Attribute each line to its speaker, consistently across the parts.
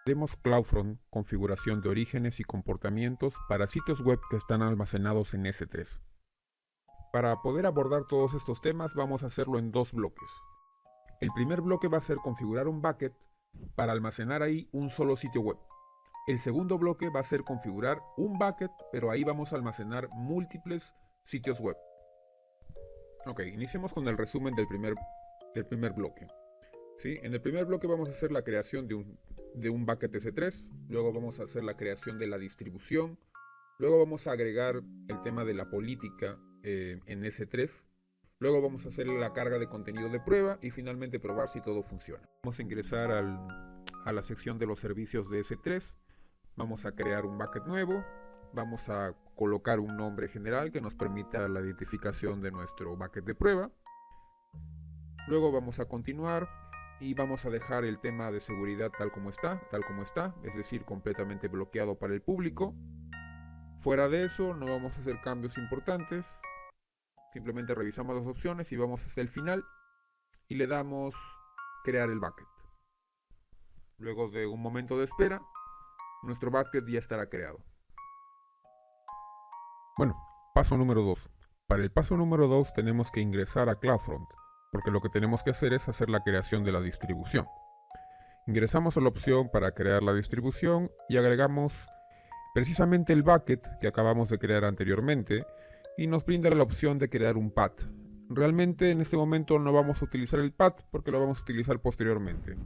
Speaker 1: Tenemos CloudFront, configuración de orígenes y comportamientos para sitios web que están almacenados en S3. Para poder abordar todos estos temas vamos a hacerlo en dos bloques. El primer bloque va a ser configurar un bucket para almacenar ahí un solo sitio web. El segundo bloque va a ser configurar un bucket, pero ahí vamos a almacenar múltiples sitios web. Ok, iniciemos con el resumen del primer bloque. ¿Sí? En el primer bloque vamos a hacer la creación de un bucket S3, luego vamos a hacer la creación de la distribución, luego vamos a agregar el tema de la política en S3, luego vamos a hacer la carga de contenido de prueba y finalmente probar si todo funciona. Vamos a ingresar a la sección de los servicios de S3, vamos a crear un bucket nuevo, vamos a colocar un nombre general que nos permita la identificación de nuestro bucket de prueba. Luego vamos a continuar y vamos a dejar el tema de seguridad tal como está, es decir, completamente bloqueado para el público. Fuera de eso, no vamos a hacer cambios importantes, simplemente revisamos las opciones y vamos hasta el final y le damos crear el bucket. Luego de un momento de espera, nuestro bucket ya estará creado. Bueno, paso número 2. Para el paso número 2 tenemos que ingresar a CloudFront, porque lo que tenemos que hacer es hacer la creación de la distribución. Ingresamos a la opción para crear la distribución y agregamos precisamente el bucket que acabamos de crear anteriormente y nos brinda la opción de crear un path. Realmente en este momento no vamos a utilizar el path porque lo vamos a utilizar posteriormente.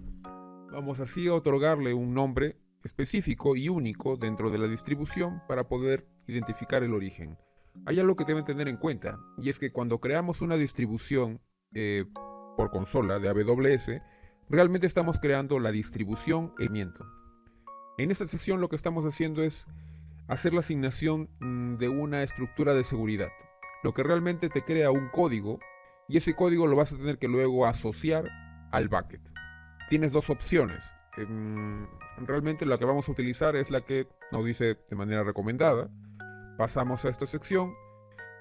Speaker 1: Vamos así a otorgarle un nombre específico y único dentro de la distribución para poder identificar el origen. Hay algo que deben tener en cuenta y es que cuando creamos una distribución por consola de AWS, realmente estamos creando la distribución elemento. En esta sección lo que estamos haciendo es hacer la asignación de una estructura de seguridad, lo que realmente te crea un código y ese código lo vas a tener que luego asociar al bucket. Tienes dos opciones. Realmente la que vamos a utilizar es la que nos dice de manera recomendada. Pasamos a esta sección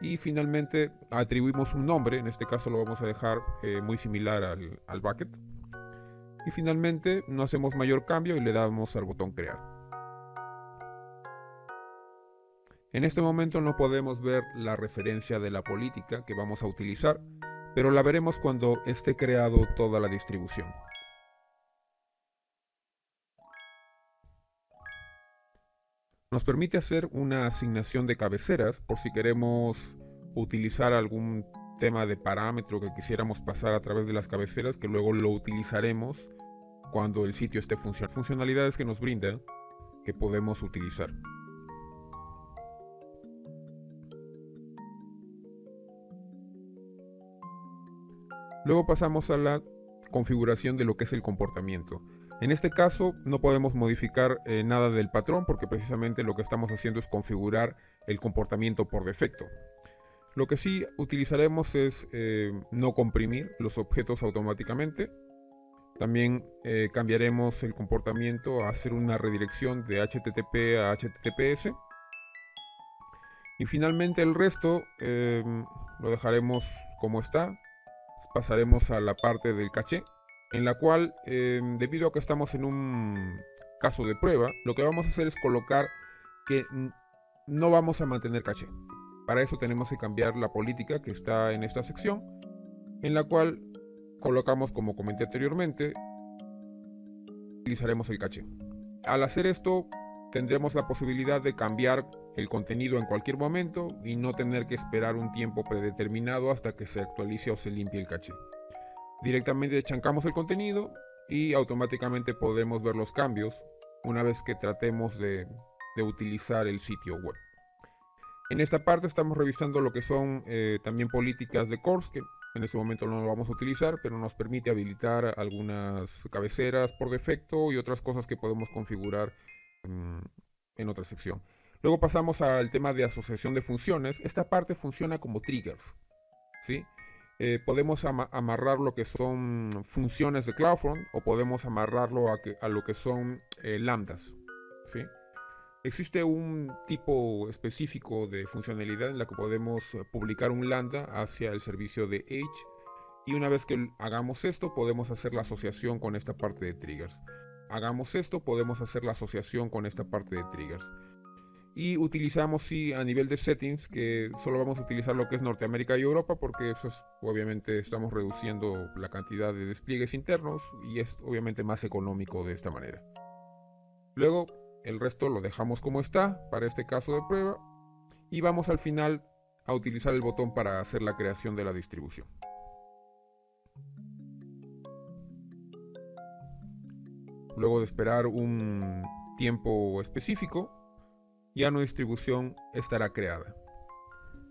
Speaker 1: y finalmente atribuimos un nombre, en este caso lo vamos a dejar muy similar al bucket. Y finalmente no hacemos mayor cambio y le damos al botón crear. En este momento no podemos ver la referencia de la política que vamos a utilizar, pero la veremos cuando esté creado toda la distribución. Nos permite hacer una asignación de cabeceras por si queremos utilizar algún tema de parámetro que quisiéramos pasar a través de las cabeceras, que luego lo utilizaremos cuando el sitio esté funcionando. Funcionalidades que nos brinda que podemos utilizar. Luego pasamos a la configuración de lo que es el comportamiento. En este caso no podemos modificar nada del patrón porque precisamente lo que estamos haciendo es configurar el comportamiento por defecto. Lo que sí utilizaremos es no comprimir los objetos automáticamente. También cambiaremos el comportamiento a hacer una redirección de HTTP a HTTPS. Y finalmente el resto lo dejaremos como está. Pasaremos a la parte del caché, en la cual, debido a que estamos en un caso de prueba, lo que vamos a hacer es colocar que no vamos a mantener caché. Para eso tenemos que cambiar la política que está en esta sección, en la cual colocamos, como comenté anteriormente, utilizaremos el caché. Al hacer esto, tendremos la posibilidad de cambiar el contenido en cualquier momento y no tener que esperar un tiempo predeterminado hasta que se actualice o se limpie el caché. Directamente chancamos el contenido y automáticamente podremos ver los cambios una vez que tratemos de utilizar el sitio web. En esta parte estamos revisando lo que son también políticas de CORS, que en este momento no lo vamos a utilizar, pero nos permite habilitar algunas cabeceras por defecto y otras cosas que podemos configurar en otra sección. Luego pasamos al tema de asociación de funciones. Esta parte funciona como triggers, ¿sí? Podemos amarrar lo que son funciones de CloudFront o podemos amarrarlo a lo que son lambdas, ¿sí? Existe un tipo específico de funcionalidad en la que podemos publicar un lambda hacia el servicio de Edge y una vez que hagamos esto podemos hacer la asociación con esta parte de triggers. hagamos esto, podemos hacer la asociación con esta parte de triggers. Y utilizamos, sí, a nivel de settings, que solo vamos a utilizar lo que es Norteamérica y Europa, porque eso es, obviamente estamos reduciendo la cantidad de despliegues internos y es obviamente más económico de esta manera. Luego el resto lo dejamos como está para este caso de prueba y vamos al final a utilizar el botón para hacer la creación de la distribución. Luego de esperar un tiempo específico, ya nuestra distribución estará creada.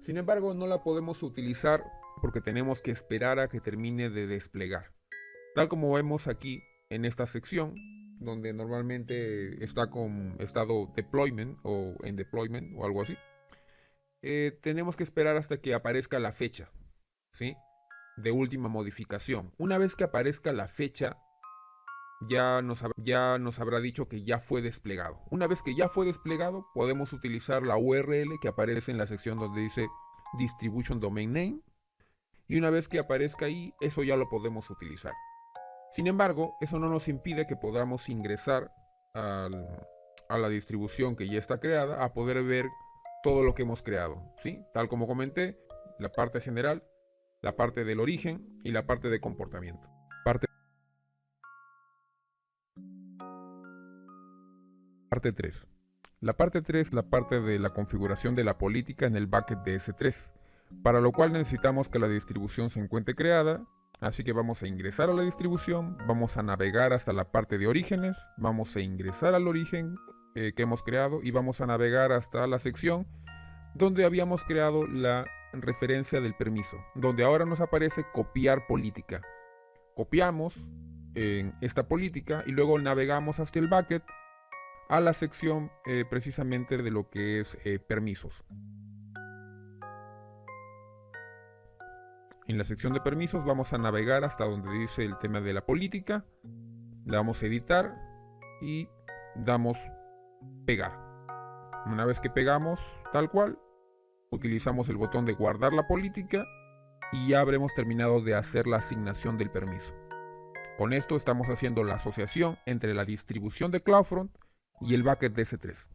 Speaker 1: Sin embargo, no la podemos utilizar porque tenemos que esperar a que termine de desplegar. Tal como vemos aquí en esta sección, donde normalmente está con estado deployment o en deployment o algo así, tenemos que esperar hasta que aparezca la fecha, ¿sí?, de última modificación. Una vez que aparezca la fecha, ya nos habrá dicho que ya fue desplegado. Una vez que ya fue desplegado, podemos utilizar la URL que aparece en la sección donde dice Distribution Domain Name. Y una vez que aparezca ahí, eso ya lo podemos utilizar. Sin embargo, eso no nos impide que podamos ingresar a la distribución que ya está creada, a poder ver todo lo que hemos creado, ¿sí? Tal como comenté, la parte general, la parte del origen y la parte de comportamiento. Parte 3. La parte 3 es la parte de la configuración de la política en el bucket de S3, para lo cual necesitamos que la distribución se encuentre creada, así que vamos a ingresar a la distribución, vamos a navegar hasta la parte de orígenes, vamos a ingresar al origen que hemos creado y vamos a navegar hasta la sección donde habíamos creado la referencia del permiso, donde ahora nos aparece copiar política. Copiamos en esta política y luego navegamos hasta el bucket a la sección precisamente de lo que es permisos. En la sección de permisos vamos a navegar hasta donde dice el tema de la política, le damos a editar y damos pegar. Una vez que pegamos tal cual, utilizamos el botón de guardar la política y ya habremos terminado de hacer la asignación del permiso. Con esto estamos haciendo la asociación entre la distribución de CloudFront y el bucket de S3.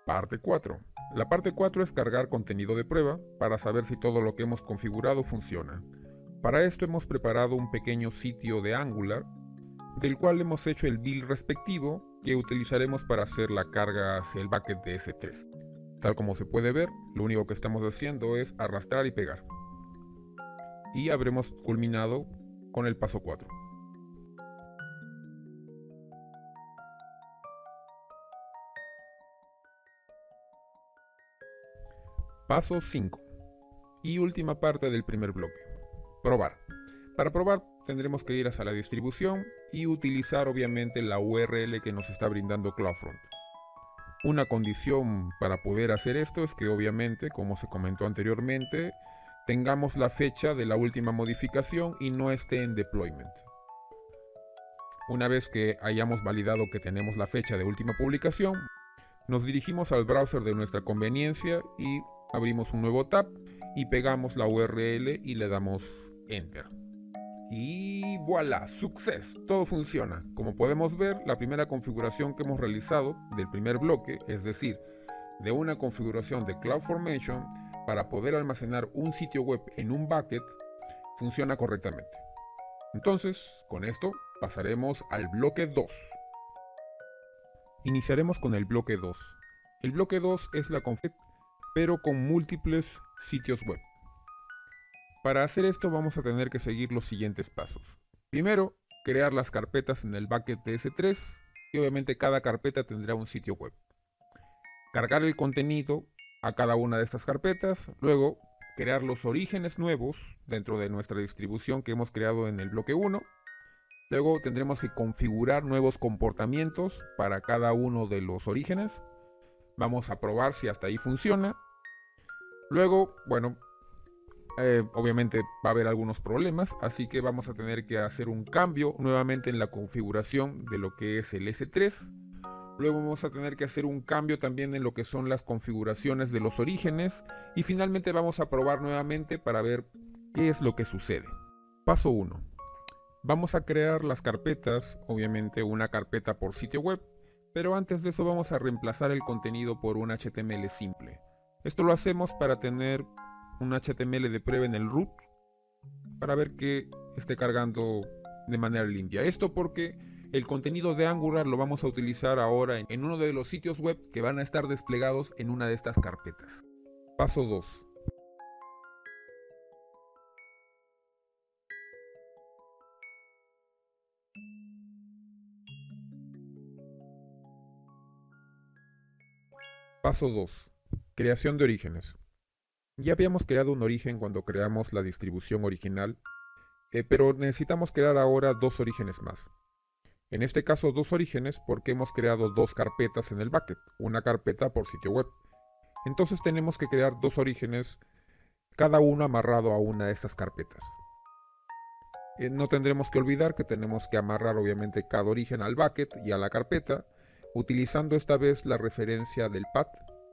Speaker 1: Parte 4. La parte 4 es cargar contenido de prueba para saber si todo lo que hemos configurado funciona. Para esto hemos preparado un pequeño sitio de Angular, del cual hemos hecho el build respectivo que utilizaremos para hacer la carga hacia el bucket de S3. Tal como se puede ver, lo único que estamos haciendo es arrastrar y pegar. Y habremos culminado con el paso 4. Paso 5. Y última parte del primer bloque. Probar. Para probar tendremos que ir hacia la distribución y utilizar obviamente la URL que nos está brindando CloudFront. Una condición para poder hacer esto es que obviamente, como se comentó anteriormente, tengamos la fecha de la última modificación y no esté en deployment. Una vez que hayamos validado que tenemos la fecha de última publicación, nos dirigimos al browser de nuestra conveniencia y abrimos un nuevo tab y pegamos la URL y le damos Enter. Y voilà, success, todo funciona. Como podemos ver, la primera configuración que hemos realizado del primer bloque, es decir, de una configuración de CloudFormation para poder almacenar un sitio web en un bucket, funciona correctamente. Entonces, con esto pasaremos al bloque 2. Iniciaremos con el bloque 2. El bloque 2 es la configuración, pero con múltiples sitios web. Para hacer esto vamos a tener que seguir los siguientes pasos. Primero, crear las carpetas en el bucket de S3 y obviamente cada carpeta tendrá un sitio web. Cargar el contenido a cada una de estas carpetas, luego crear los orígenes nuevos dentro de nuestra distribución que hemos creado en el bloque 1. Luego tendremos que configurar nuevos comportamientos para cada uno de los orígenes. Vamos a probar si hasta ahí funciona. Luego, bueno, obviamente va a haber algunos problemas, así que vamos a tener que hacer un cambio nuevamente en la configuración de lo que es el S3. Luego vamos a tener que hacer un cambio también en lo que son las configuraciones de los orígenes. Y finalmente vamos a probar nuevamente para ver qué es lo que sucede. Paso 1. Vamos a crear las carpetas, obviamente una carpeta por sitio web, pero antes de eso vamos a reemplazar el contenido por un HTML simple. Esto lo hacemos para tener un HTML de prueba en el root, para ver que esté cargando de manera limpia. Esto porque el contenido de Angular lo vamos a utilizar ahora en uno de los sitios web que van a estar desplegados en una de estas carpetas. Paso 2. Paso 2. Creación de orígenes. Ya habíamos creado un origen cuando creamos la distribución original, pero necesitamos crear ahora dos orígenes más. En este caso dos orígenes porque hemos creado dos carpetas en el bucket, una carpeta por sitio web. Entonces tenemos que crear dos orígenes, cada uno amarrado a una de estas carpetas. No tendremos que olvidar que tenemos que amarrar obviamente cada origen al bucket y a la carpeta, utilizando esta vez la referencia del path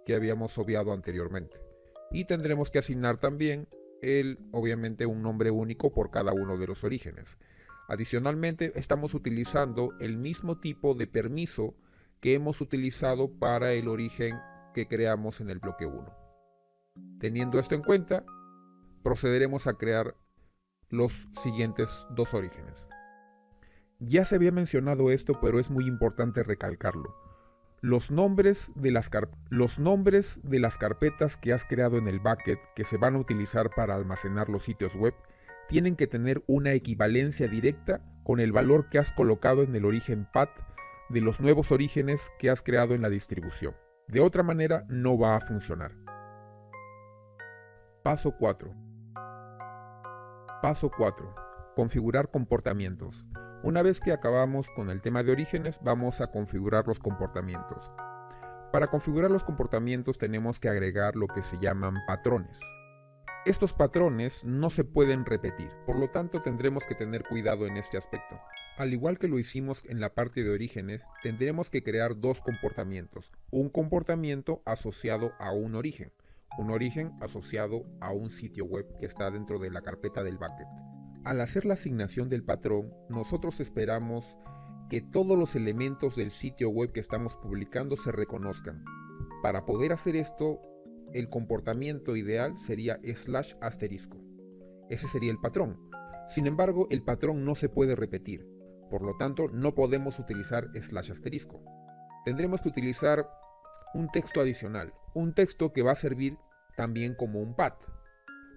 Speaker 1: que habíamos obviado anteriormente. Y tendremos que asignar también obviamente un nombre único por cada uno de los orígenes. Adicionalmente, estamos utilizando el mismo tipo de permiso que hemos utilizado para el origen que creamos en el bloque 1. Teniendo esto en cuenta, procederemos a crear los siguientes dos orígenes. Ya se había mencionado esto, pero es muy importante recalcarlo. Los nombres de las carpetas que has creado en el bucket que se van a utilizar para almacenar los sitios web tienen que tener una equivalencia directa con el valor que has colocado en el origen path de los nuevos orígenes que has creado en la distribución. De otra manera no va a funcionar. Paso 4. Paso 4. Configurar comportamientos. Una vez que acabamos con el tema de orígenes, vamos a configurar los comportamientos. Para configurar los comportamientos tenemos que agregar lo que se llaman patrones. Estos patrones no se pueden repetir, por lo tanto tendremos que tener cuidado en este aspecto. Al igual que lo hicimos en la parte de orígenes, tendremos que crear dos comportamientos. Un comportamiento asociado a un origen asociado a un sitio web que está dentro de la carpeta del bucket. Al hacer la asignación del patrón, nosotros esperamos que todos los elementos del sitio web que estamos publicando se reconozcan. Para poder hacer esto, el comportamiento ideal sería /*. Ese sería el patrón. Sin embargo, el patrón no se puede repetir. Por lo tanto, no podemos utilizar /*. Tendremos que utilizar un texto adicional, un texto que va a servir también como un path.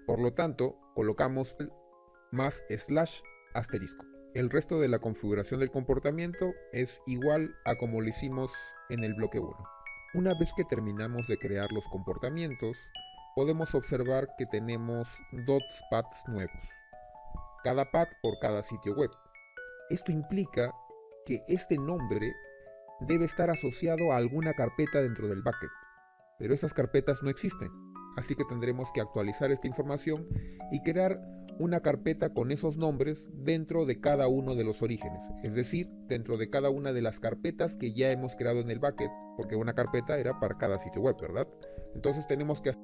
Speaker 1: Por lo tanto, colocamos más /*. El resto de la configuración del comportamiento es igual a como lo hicimos en el bloque 1. Una vez que terminamos de crear los comportamientos, podemos observar que tenemos dos paths nuevos, cada path por cada sitio web. Esto implica que este nombre debe estar asociado a alguna carpeta dentro del bucket, pero esas carpetas no existen, así que tendremos que actualizar esta información y crear una carpeta con esos nombres dentro de cada uno de los orígenes, es decir, dentro de cada una de las carpetas que ya hemos creado en el bucket, porque una carpeta era para cada sitio web, ¿verdad? Entonces tenemos que hacer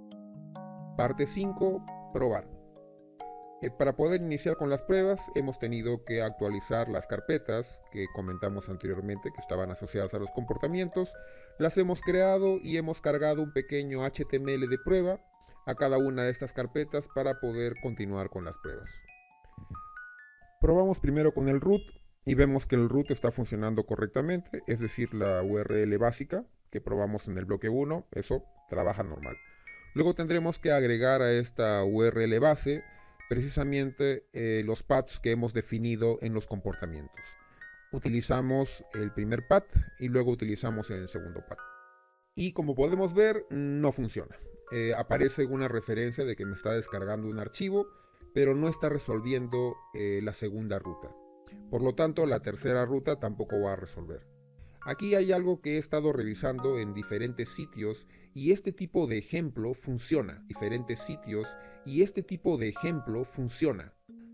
Speaker 1: parte 5, probar. Para poder iniciar con las pruebas hemos tenido que actualizar las carpetas que comentamos anteriormente que estaban asociadas a los comportamientos. Las hemos creado y hemos cargado un pequeño HTML de prueba a cada una de estas carpetas para poder continuar con las pruebas. Probamos primero con el root y vemos que el root está funcionando correctamente, es decir, la URL básica que probamos en el bloque 1, eso trabaja normal. Luego tendremos que agregar a esta URL base precisamente los paths que hemos definido en los comportamientos. Utilizamos el primer path y luego utilizamos el segundo path. Y como podemos ver, no funciona. Aparece una referencia de que me está descargando un archivo, pero no está resolviendo la segunda ruta. Por lo tanto, la tercera ruta tampoco va a resolver. Aquí hay algo que he estado revisando en diferentes sitios y este tipo de ejemplo funciona.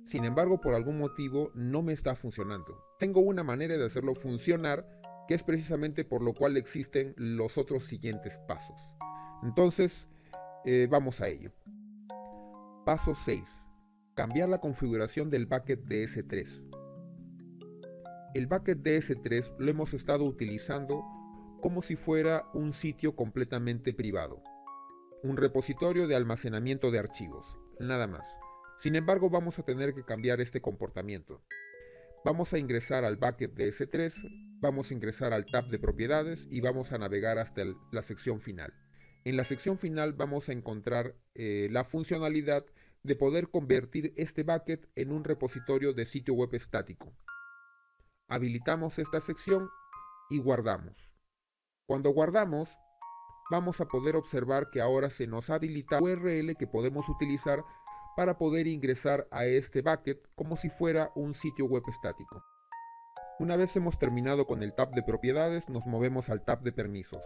Speaker 1: Sin embargo, por algún motivo no me está funcionando. Tengo una manera de hacerlo funcionar, que es precisamente por lo cual existen los otros siguientes pasos. Entonces, vamos a ello. Paso 6. Cambiar la configuración del bucket de S3. el bucket de S3 lo hemos estado utilizando como si fuera un sitio completamente privado, un repositorio de almacenamiento de archivos, nada más. Sin embargo, vamos a tener que cambiar este comportamiento. Vamos a ingresar al bucket de S3, vamos a ingresar al tab de propiedades y vamos a navegar hasta la sección final. En la sección final vamos a encontrar la funcionalidad de poder convertir este bucket en un repositorio de sitio web estático. Habilitamos esta sección y guardamos. Cuando guardamos, vamos a poder observar que ahora se nos habilita la URL que podemos utilizar para poder ingresar a este bucket como si fuera un sitio web estático. Una vez hemos terminado con el tab de propiedades, nos movemos al tab de permisos.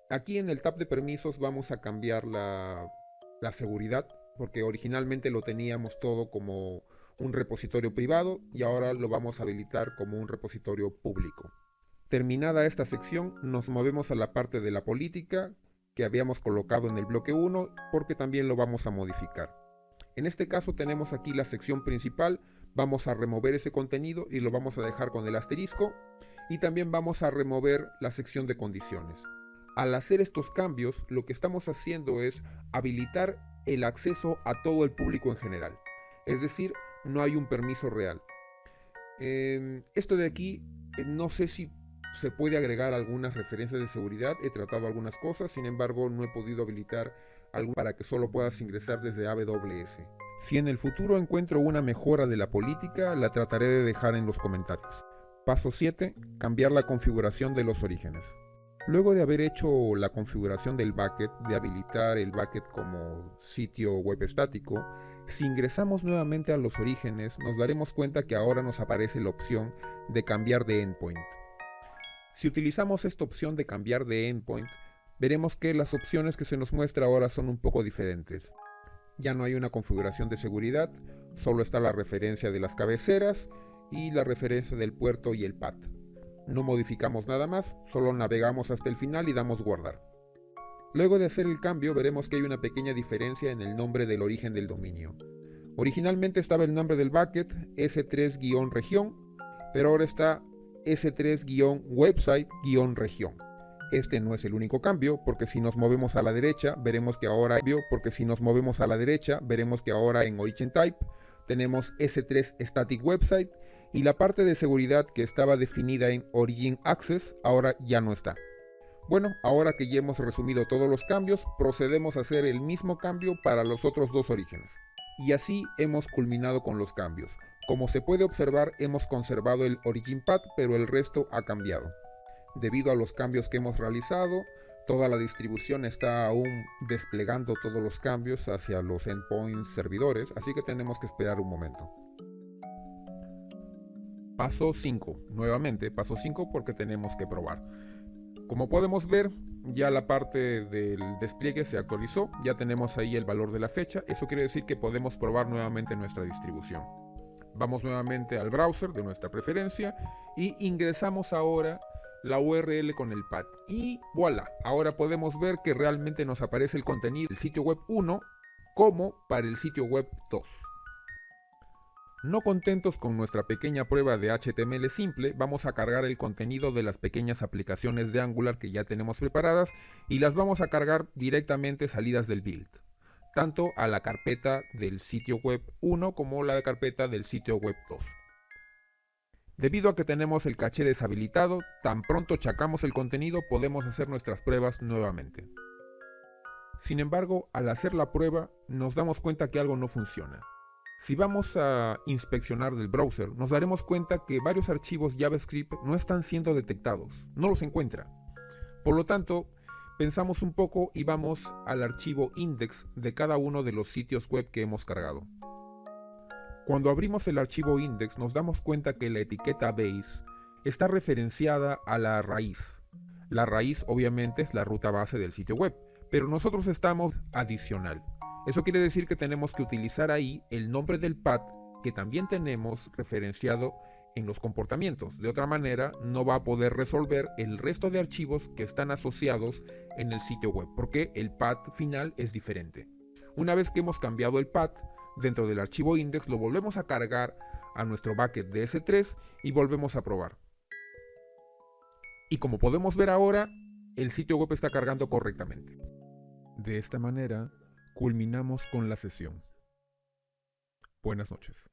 Speaker 1: Aquí en el tab de permisos vamos a cambiar la seguridad, porque originalmente lo teníamos todo como un repositorio privado y ahora lo vamos a habilitar como un repositorio público. Terminada esta sección, nos movemos a la parte de la política que habíamos colocado en el bloque 1 porque también lo vamos a modificar. En este caso tenemos aquí la sección principal, vamos a remover ese contenido y lo vamos a dejar con el asterisco y también vamos a remover la sección de condiciones. Al hacer estos cambios, lo que estamos haciendo es habilitar el acceso a todo el público en general, es decir, no hay un permiso real. Esto de aquí, no sé si se puede agregar algunas referencias de seguridad, he tratado algunas cosas, sin embargo no he podido habilitar algo para que solo puedas ingresar desde AWS. Si en el futuro encuentro una mejora de la política, la trataré de dejar en los comentarios. Paso 7. Cambiar la configuración de los orígenes. Luego de haber hecho la configuración del bucket, de habilitar el bucket como sitio web estático, si ingresamos nuevamente a los orígenes, nos daremos cuenta que ahora nos aparece la opción de cambiar de endpoint. Si utilizamos esta opción de cambiar de endpoint, veremos que las opciones que se nos muestra ahora son un poco diferentes. Ya no hay una configuración de seguridad, solo está la referencia de las cabeceras y la referencia del puerto y el path. No modificamos nada más, solo navegamos hasta el final y damos guardar. Luego de hacer el cambio veremos que hay una pequeña diferencia en el nombre del origen del dominio. Originalmente estaba el nombre del bucket S3-región, pero ahora está S3-website-región. Este no es el único cambio, porque si nos movemos a la derecha, veremos que ahora en Origin Type tenemos S3 Static Website y la parte de seguridad que estaba definida en Origin Access ahora ya no está. Bueno, ahora que ya hemos resumido todos los cambios, procedemos a hacer el mismo cambio para los otros dos orígenes. Y así hemos culminado con los cambios. Como se puede observar, hemos conservado el Origin Path, pero el resto ha cambiado. Debido a los cambios que hemos realizado, toda la distribución está aún desplegando todos los cambios hacia los endpoints servidores, así que tenemos que esperar un momento. Paso 5. Nuevamente, paso 5 porque tenemos que probar. Como podemos ver, ya la parte del despliegue se actualizó, ya tenemos ahí el valor de la fecha, eso quiere decir que podemos probar nuevamente nuestra distribución. Vamos nuevamente al browser de nuestra preferencia y ingresamos ahora la URL con el path y voilà, ahora podemos ver que realmente nos aparece el contenido del sitio web 1 como para el sitio web 2. No contentos con nuestra pequeña prueba de HTML simple, vamos a cargar el contenido de las pequeñas aplicaciones de Angular que ya tenemos preparadas y las vamos a cargar directamente salidas del build, tanto a la carpeta del sitio web 1 como la carpeta del sitio web 2. Debido a que tenemos el caché deshabilitado, tan pronto chacamos el contenido podemos hacer nuestras pruebas nuevamente. Sin embargo, al hacer la prueba nos damos cuenta que algo no funciona. Si vamos a inspeccionar del browser, nos daremos cuenta que varios archivos JavaScript no están siendo detectados, no los encuentra. Por lo tanto, pensamos un poco y vamos al archivo index de cada uno de los sitios web que hemos cargado. Cuando abrimos el archivo index nos damos cuenta que la etiqueta base está referenciada a la raíz. La raíz obviamente es la ruta base del sitio web, pero nosotros estamos adicional. Eso quiere decir que tenemos que utilizar ahí el nombre del path que también tenemos referenciado en los comportamientos. De otra manera no va a poder resolver el resto de archivos que están asociados en el sitio web, porque el path final es diferente. Una vez que hemos cambiado el path, dentro del archivo index lo volvemos a cargar a nuestro bucket de S3 y volvemos a probar. Y como podemos ver ahora, el sitio web está cargando correctamente. De esta manera, culminamos con la sesión. Buenas noches.